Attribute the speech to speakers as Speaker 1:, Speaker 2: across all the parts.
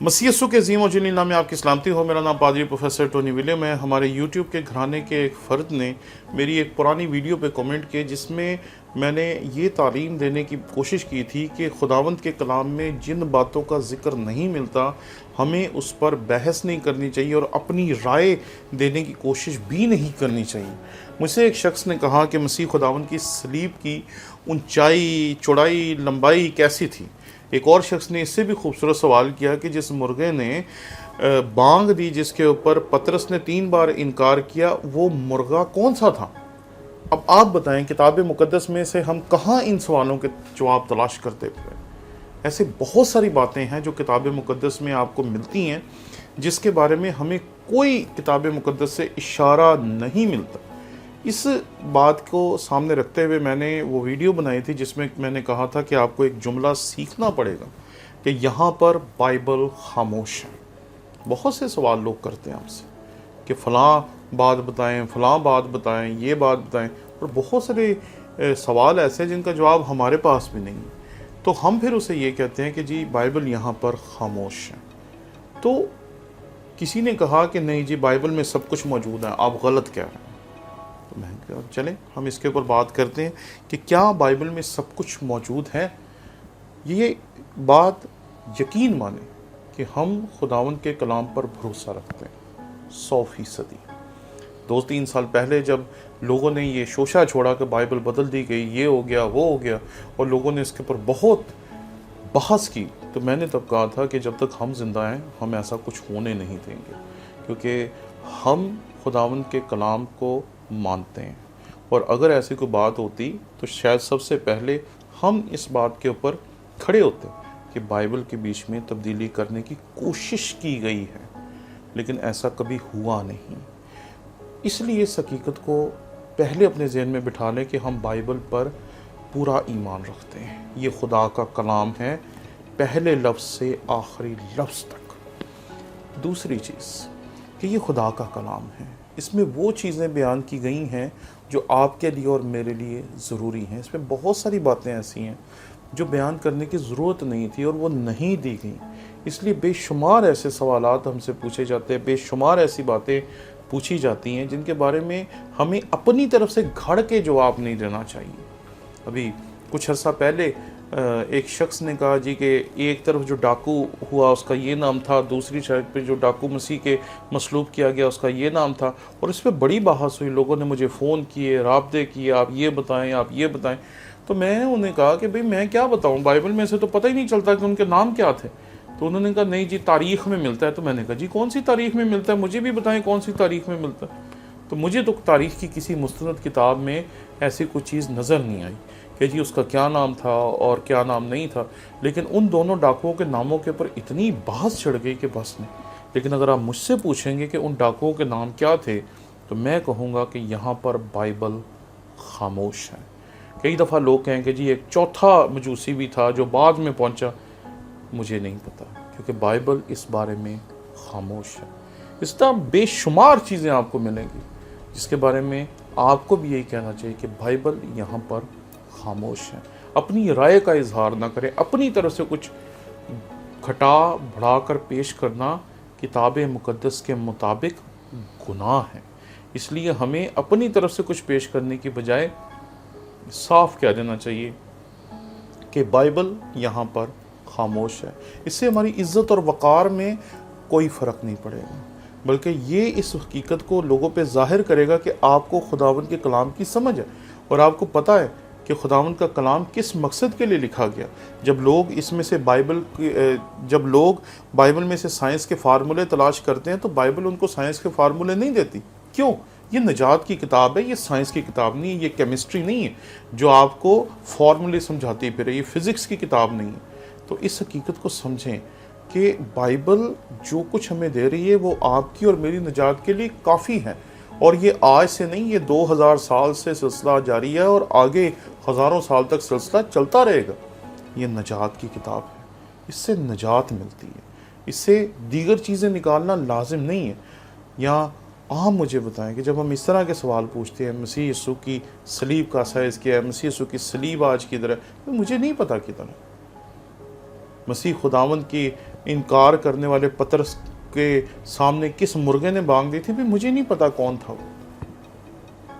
Speaker 1: मसीह यीशु के अज़ीम और जलील नाम में आपकी सलामती हो। मेरा नाम पादरी प्रोफेसर टोनी विलियम है। हमारे यूट्यूब के घराने के एक फ़र्द ने मेरी एक पुरानी वीडियो पे कमेंट किए जिसमें मैंने ये तालीम देने की कोशिश की थी कि खुदावंद के कलाम में जिन बातों का ज़िक्र नहीं मिलता हमें उस पर बहस नहीं करनी चाहिए और अपनी राय देने की कोशिश भी नहीं करनी चाहिए। मुझसे एक शख्स ने कहा कि मसीह खुदावंद की सलीब की ऊंचाई, चौड़ाई, लंबाई कैसी थी। एक और शख्स ने इससे भी खूबसूरत सवाल किया कि जिस मुर्गे ने बांग दी जिसके ऊपर पतरस ने 3 बार इनकार किया, वो मुर्गा कौन सा था? अब आप बताएं, किताब मुकद्दस में से हम कहाँ इन सवालों के जवाब तलाश करते हुए? ऐसे बहुत सारी बातें हैं जो किताब मुकद्दस में आपको मिलती हैं जिसके बारे में हमें कोई किताब मुकद्दस से इशारा नहीं मिलता। इस बात को सामने रखते हुए मैंने वो वीडियो बनाई थी जिसमें मैंने कहा था कि आपको एक जुमला सीखना पड़ेगा कि यहाँ पर बाइबल खामोश है। बहुत से सवाल लोग करते हैं आपसे कि फ़लाँ बात बताएं, फ़लाँ बात बताएं, ये बात बताएं, और बहुत सारे सवाल ऐसे हैं जिनका जवाब हमारे पास भी नहीं है। तो हम फिर उसे ये कहते हैं कि जी बाइबल यहाँ पर खामोश है। तो किसी ने कहा कि नहीं जी बाइबल में सब कुछ मौजूद है, आप गलत कह रहे हैं। तो मैं कहा चलें हम इसके ऊपर बात करते हैं कि क्या बाइबल में सब कुछ मौजूद है। ये बात यकीन माने कि हम खुदावंद के कलाम पर भरोसा रखते हैं 100%। 2-3 साल पहले जब लोगों ने ये शोशा छोड़ा कि बाइबल बदल दी गई, ये हो गया, वो हो गया, और लोगों ने इसके ऊपर बहुत बहस की, तो मैंने तब कहा था कि जब तक हम जिंदा हैं हम ऐसा कुछ होने नहीं देंगे, क्योंकि हम खुदावंद के कलाम को मानते हैं। और अगर ऐसी कोई बात होती तो शायद सबसे पहले हम इस बात के ऊपर खड़े होते कि बाइबल के बीच में तब्दीली करने की कोशिश की गई है, लेकिन ऐसा कभी हुआ नहीं। इसलिए इस हकीकत को पहले अपने ज़हन में बिठा लें कि हम बाइबल पर पूरा ईमान रखते हैं। ये खुदा का कलाम है, पहले लफ्ज़ से आखिरी लफ्ज़ तक। दूसरी चीज़ कि ये खुदा का कलाम है, इसमें वो चीज़ें बयान की गई हैं जो आपके लिए और मेरे लिए ज़रूरी हैं। इसमें बहुत सारी बातें ऐसी हैं जो बयान करने की ज़रूरत नहीं थी और वो नहीं दी गई। इसलिए बेशुमार ऐसे सवालात हमसे पूछे जाते हैं, बेशुमार ऐसी बातें पूछी जाती हैं जिनके बारे में हमें अपनी तरफ से घड़ के जवाब नहीं देना चाहिए। अभी कुछ अर्सा पहले एक शख्स ने कहा जी कि एक तरफ जो डाकू हुआ उसका ये नाम था, दूसरी साइड पे जो डाकू मसीह के मसलूब किया गया उसका ये नाम था, और इस पर बड़ी बहस हुई। लोगों ने मुझे फ़ोन किए, राब्ते किए, आप ये बताएं, आप ये बताएं। तो मैं उन्हें कहा कि भाई मैं क्या बताऊं, बाइबल में से तो पता ही नहीं चलता कि उनके नाम क्या थे। तो उन्होंने कहा नहीं जी तारीख़ में मिलता है। तो मैंने कहा जी कौन सी तारीख़ में मिलता है, मुझे भी बताएं कौन सी तारीख़ में मिलता है। तो मुझे तो तारीख़ की किसी मुस्तनद किताब में ऐसी कोई चीज़ नज़र नहीं आई कि जी उसका क्या नाम था और क्या नाम नहीं था। लेकिन उन दोनों डाकुओं के नामों के ऊपर इतनी बहस चढ़ गई कि बस नहीं। लेकिन अगर आप मुझसे पूछेंगे कि उन डाकुओं के नाम क्या थे, तो मैं कहूँगा कि यहाँ पर बाइबल खामोश है। कई दफ़ा लोग कहेंगे जी एक चौथा मजूसी भी था जो बाद में पहुँचा, मुझे नहीं पता, क्योंकि बाइबल इस बारे में खामोश है। इस तरह बेशुमार चीज़ें आपको मिलेंगी जिसके बारे में आपको भी यही कहना चाहिए कि बाइबल यहाँ पर खामोश है। अपनी राय का इजहार ना करें, अपनी तरफ से कुछ घटा बढ़ा कर पेश करना किताब मुकद्दस के मुताबिक गुनाह है। इसलिए हमें अपनी तरफ से कुछ पेश करने की बजाय साफ कह देना चाहिए कि बाइबल यहाँ पर खामोश है। इससे हमारी इज़्ज़त और वक़ार में कोई फ़र्क नहीं पड़ेगा, बल्कि ये इस हकीकत को लोगों पे ज़ाहिर करेगा कि आपको खुदावंद के कलाम की समझ है और आपको पता है कि खुदावंद का कलाम किस मकसद के लिए लिखा गया। जब लोग इसमें से जब लोग बाइबल में से साइंस के फार्मूले तलाश करते हैं तो बाइबल उनको साइंस के फार्मूले नहीं देती। क्यों? ये निजात की किताब है, ये साइंस की किताब नहीं है, ये केमिस्ट्री नहीं है जो आपको फार्मूले समझाती फिर, ये फिज़िक्स की किताब नहीं है। तो इस हकीकत को समझें कि बाइबल जो कुछ हमें दे रही है वो आपकी और मेरी निजात के लिए काफ़ी है। और ये आज से नहीं, ये 2000 साल से सिलसिला जारी है और आगे हज़ारों साल तक सिलसिला चलता रहेगा। ये निजात की किताब है, इससे निजात मिलती है, इससे दीगर चीज़ें निकालना लाजिम नहीं है। या आप मुझे बताएं कि जब हम इस तरह के सवाल पूछते हैं मसीह यीशु की सलीब का साइज़ क्या है, मसीह यीशु की सलीब आज किधर है, तो मुझे नहीं पता किधर है। मसीह खुदावंद की انکار کرنے والے پطرس کے سامنے کس مرغے نے بانگ دی تھی بھی مجھے نہیں پتا کون تھا وہ۔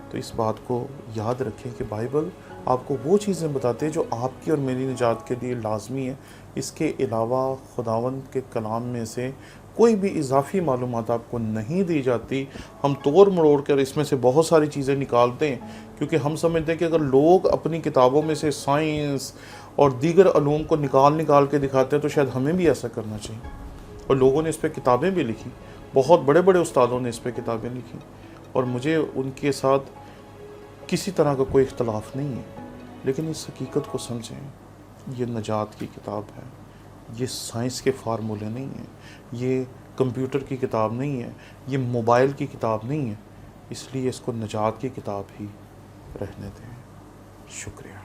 Speaker 1: تو اس بات کو یاد رکھیں کہ بائبل آپ کو وہ چیزیں بتاتے ہیں جو آپ کی اور میری نجات کے لیے لازمی ہے۔ اس کے علاوہ خداوند کے کلام میں سے کوئی بھی اضافی معلومات آپ کو نہیں دی جاتی۔ ہم توڑ مروڑ کر اس میں سے بہت ساری چیزیں نکالتے ہیں، کیونکہ ہم سمجھتے ہیں کہ اگر لوگ اپنی کتابوں میں سے سائنس اور دیگر علوم کو نکال کے دکھاتے ہیں تو شاید ہمیں بھی ایسا کرنا چاہیے۔ اور لوگوں نے اس پہ کتابیں بھی لکھی، بہت بڑے بڑے استادوں نے اس پہ کتابیں لکھی، اور مجھے ان کے ساتھ کسی طرح کا کوئی اختلاف نہیں ہے۔ لیکن اس حقیقت کو سمجھیں، یہ نجات کی کتاب ہے، یہ سائنس کے فارمولے نہیں ہیں، یہ کمپیوٹر کی کتاب نہیں ہے، یہ موبائل کی کتاب نہیں ہے، اس لیے اس کو نجات کی کتاب ہی رہنے دیں۔ شکریہ۔